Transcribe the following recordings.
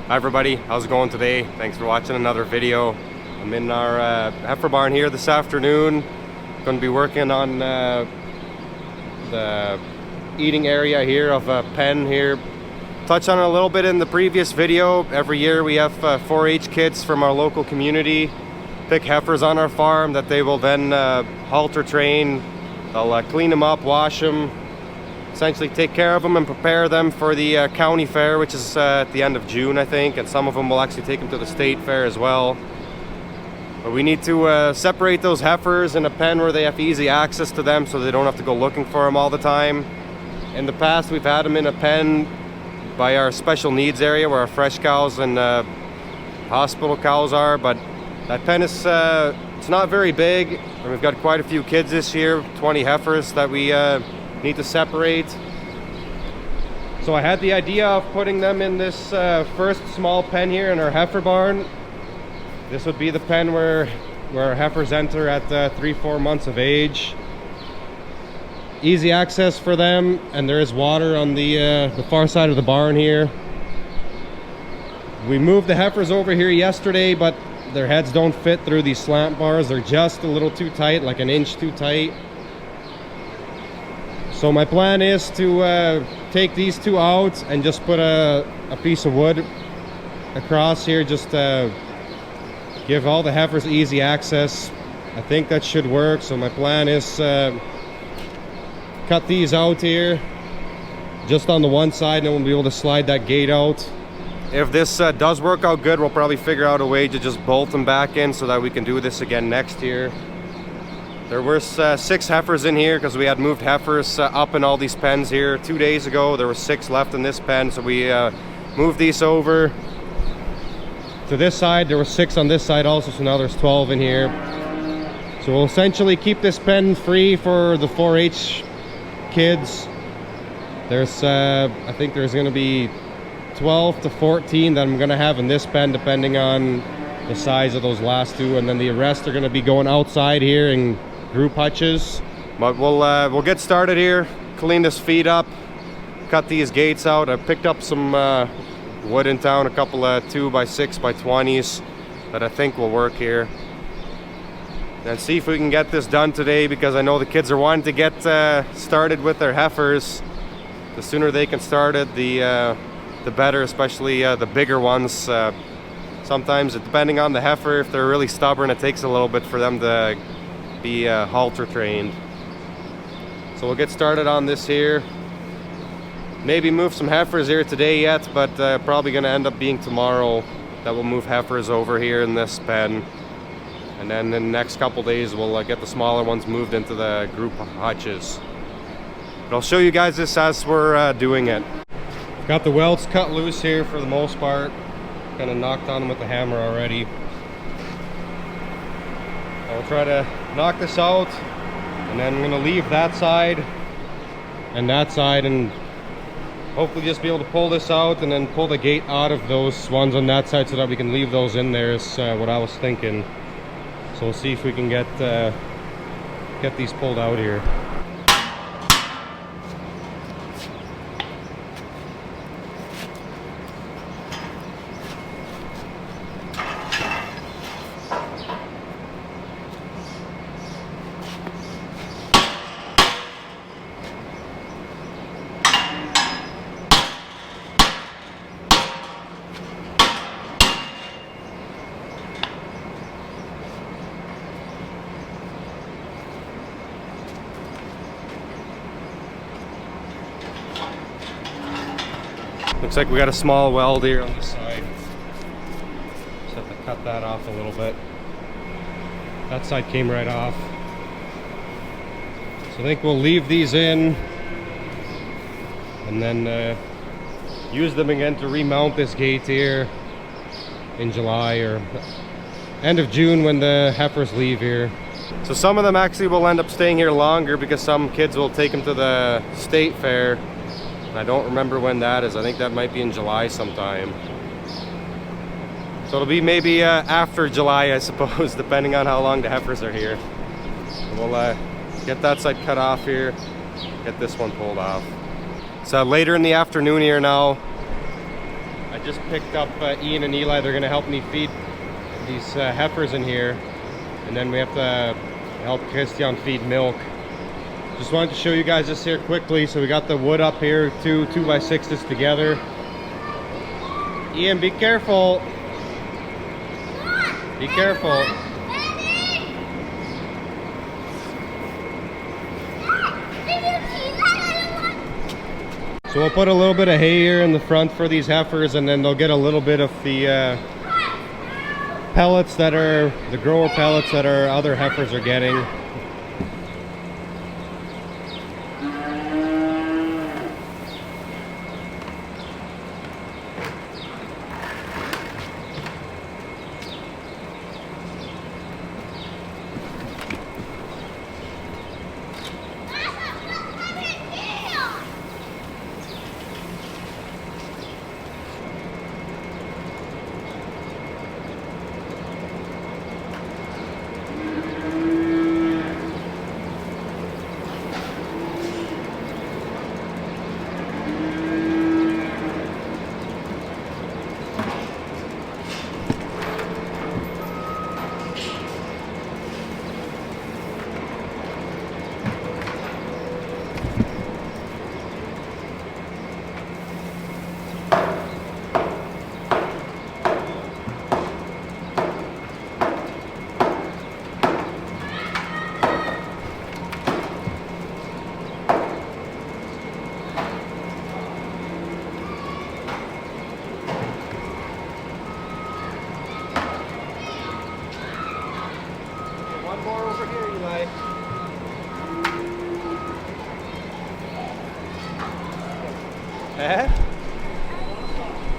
Hi everybody, how's it going today? Thanks for watching another video. I'm in our heifer barn here this afternoon. Going to be working on the eating area here of a pen here. Touched on it a little bit in the previous video. Every year we have 4-H kids from our local community pick heifers on our farm that they will then halter train. They'll clean them up, wash them, essentially take care of them and prepare them for the county fair, which is at the end of June, I think, and some of them will actually take them to the state fair as well. But we need to separate those heifers in a pen where they have easy access to them so they don't have to go looking for them all the time. In the past we've had them in a pen by our special needs area where our fresh cows and hospital cows are, but that pen is it's not very big, and we've got quite a few kids this year, 20 heifers that we need to separate. So I had the idea of putting them in this first small pen here in our heifer barn. This would be the pen where our heifers enter at 3-4 months of age. Easy access for them, and there is water on the far side of the barn here. We moved the heifers over here yesterday, but their heads don't fit through these slant bars. They're just a little too tight, like an inch too tight. So my plan is to take these two out and just put a piece of wood across here, just give all the heifers easy access. I think that should work. So my plan is cut these out here just on the one side, and then we'll be able to slide that gate out. If this does work out good, we'll probably figure out a way to just bolt them back in so that we can do this again next year. There were 6 heifers in here because we had moved heifers up in all these pens here 2 days ago. There were 6 left in this pen, so we moved these over to this side. There were 6 on this side also, so now there's 12 in here. So we'll essentially keep this pen free for the 4-H kids. There's I think there's going to be 12 to 14 that I'm going to have in this pen, depending on the size of those last 2, and then the rest are going to be going outside here in group hutches. But we'll get started here, clean this feed up, cut these gates out. I picked up some wood in town, a couple of 2x6x20s that I think will work here, and see if we can get this done today, because I know the kids are wanting to get started with their heifers. The sooner they can start it, the better, especially the bigger ones. Sometimes, depending on the heifer, if they're really stubborn, it takes a little bit for them to be halter trained. So we'll get started on this here. Maybe move some heifers here today yet, but probably going to end up being tomorrow that we'll move heifers over here in this pen. And then in the next couple days we'll get the smaller ones moved into the group hutches. But I'll show you guys this as we're doing it. Got the welds cut loose here for the most part. Kind of knocked on them with the hammer already. I'll try to knock this out, and then I'm going to leave that side and hopefully just be able to pull this out and then pull the gate out of those ones on that side so that we can leave those in there, is what I was thinking. So we'll see if we can get these pulled out here. Looks like we got a small weld here on this side. Just have to cut that off a little bit. That side came right off. So I think we'll leave these in and then use them again to remount this gate here in July or end of June when the heifers leave here. So some of them actually will end up staying here longer because some kids will take them to the state fair. I don't remember when that is. I think that might be in July sometime. So it'll be maybe after July, I suppose, depending on how long the heifers are here. And we'll get that side cut off here, get this one pulled off. So later in the afternoon here now. I just picked up Ian and Eli. They're gonna help me feed these heifers in here, and then we have to help Christian feed milk. Just wanted to show you guys this here quickly. So we got the wood up here, two 2x6s together. Ian, be careful. Be careful. So we'll put a little bit of hay here in the front for these heifers, and then they'll get a little bit of the pellets that are the grower pellets that our other heifers are getting.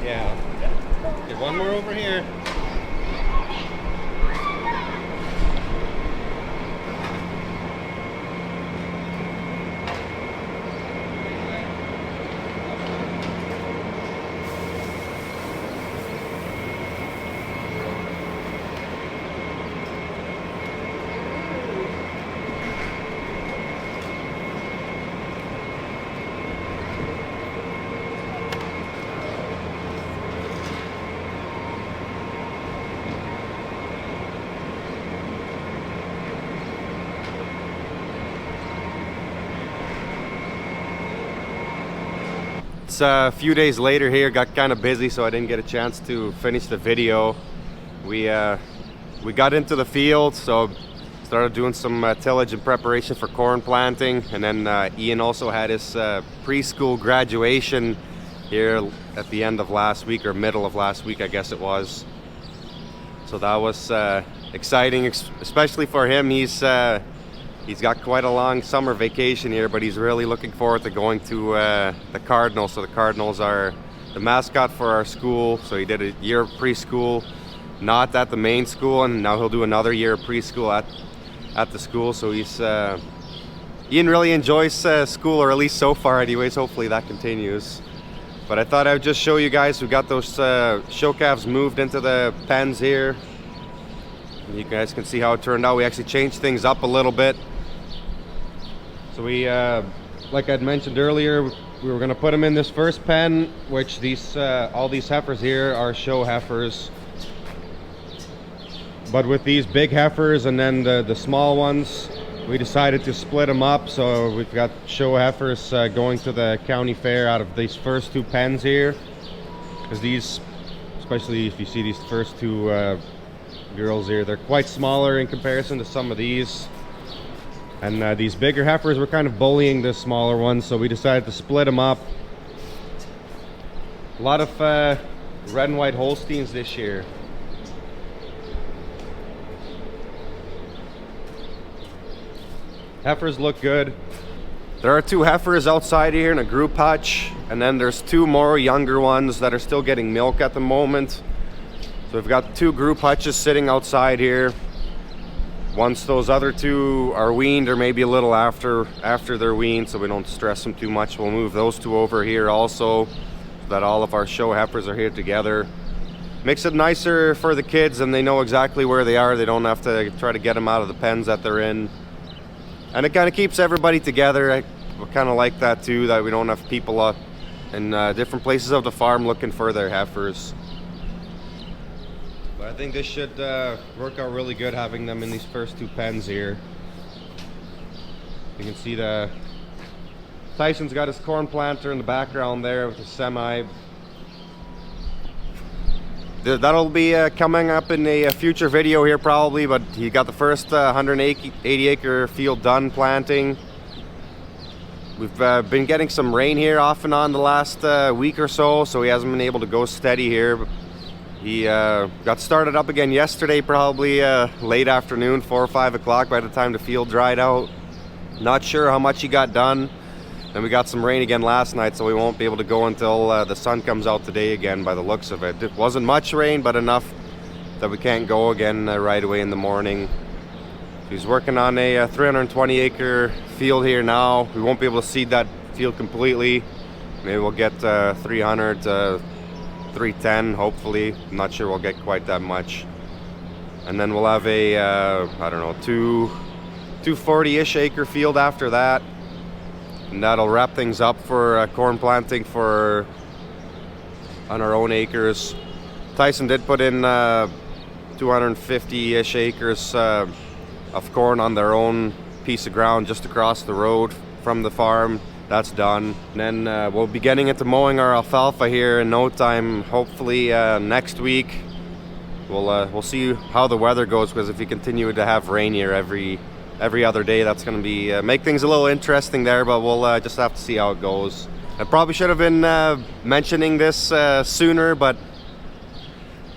Yeah. Get one more over here. It's a few days later here. Got kind of busy, so I didn't get a chance to finish the video. We got into the field, so started doing some tillage and preparation for corn planting, and then Ian also had his preschool graduation here at the end of last week, or middle of last week, I guess it was. So that was exciting, especially for him. He's got quite a long summer vacation here, but he's really looking forward to going to the Cardinals. So the Cardinals are the mascot for our school. So he did a year of preschool, not at the main school, and now he'll do another year of preschool at the school. So Ian really enjoys school, or at least so far anyways. Hopefully that continues. But I thought I would just show you guys. We got those show calves moved into the pens here. And you guys can see how it turned out. We actually changed things up a little bit. So we, like I'd mentioned earlier, we were going to put them in this first pen, which all these heifers here are show heifers. But with these big heifers and then the small ones, we decided to split them up. So we've got show heifers going to the county fair out of these first two pens here. Because these, especially if you see these first two girls here, they're quite smaller in comparison to some of these. And these bigger heifers were kind of bullying the smaller ones, so we decided to split them up. A lot of red and white Holsteins this year. Heifers look good. There are two heifers outside here in a group hutch, and then there's two more younger ones that are still getting milk at the moment. So we've got two group hutches sitting outside here. Once those other two are weaned, or maybe a little after they're weaned, so we don't stress them too much, we'll move those two over here also, so that all of our show heifers are here together. Makes it nicer for the kids, and they know exactly where they are. They don't have to try to get them out of the pens that they're in. And it kind of keeps everybody together. I kind of like that too, that we don't have people in different places of the farm looking for their heifers. But I think this should work out really good having them in these first 2 pens here. You can see Tyson's got his corn planter in the background there with the semi. That'll be coming up in a future video here probably, but he got the first 180 acre field done planting. We've been getting some rain here off and on the last week or so he hasn't been able to go steady here. But he got started up again yesterday, probably late afternoon, 4 or 5 o'clock by the time the field dried out. Not sure how much he got done. Then we got some rain again last night, so we won't be able to go until the sun comes out today again by the looks of it. It wasn't much rain, but enough that we can't go again right away in the morning. He's working on a 320 acre field here now. We won't be able to seed that field completely. Maybe we'll get 300 to 310, hopefully. I'm not sure we'll get quite that much. And then we'll have a, I don't know, 240-ish acre field after that. And that'll wrap things up for corn planting on our own acres. Tyson did put in 250-ish acres of corn on their own piece of ground just across the road from the farm. That's done. And then we'll be getting into mowing our alfalfa here in no time. Hopefully next week. We'll see how the weather goes, because if we continue to have rain here every other day, that's going to be make things a little interesting there, but we'll just have to see how it goes. I probably should have been mentioning this sooner, but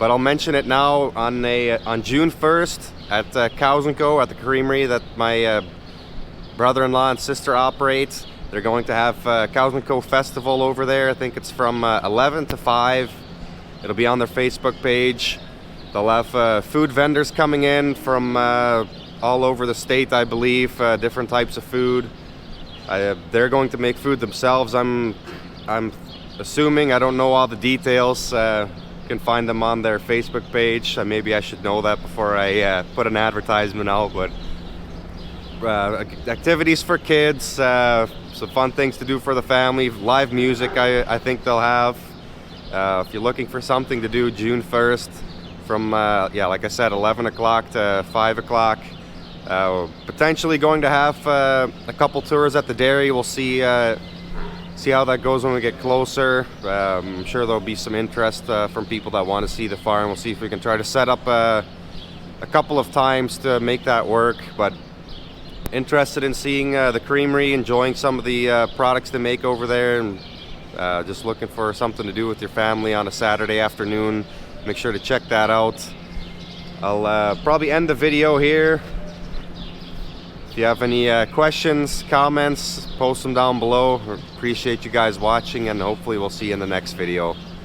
I'll mention it now. On June 1st at Cows & Co. at the creamery that my brother-in-law and sister operate, they're going to have Cows & Co. festival over there. I think it's from 11 to 5. It'll be on their Facebook page. They'll have food vendors coming in from all over the state, I believe, different types of food. They're going to make food themselves. I'm assuming. I don't know all the details. You can find them on their Facebook page. Maybe I should know that before I put an advertisement out. But activities for kids, some fun things to do for the family, live music. I think they'll have. If you're looking for something to do, June 1st. From, like I said, 11 o'clock to 5 o'clock. Potentially going to have a couple tours at the dairy. We'll see how that goes when we get closer. I'm sure there'll be some interest from people that want to see the farm. We'll see if we can try to set up a couple of times to make that work. But interested in seeing the creamery, enjoying some of the products they make over there, and just looking for something to do with your family on a Saturday afternoon. Make sure to check that out. I'll probably end the video here. If you have any questions, comments, post them down below. Appreciate you guys watching, and hopefully we'll see you in the next video.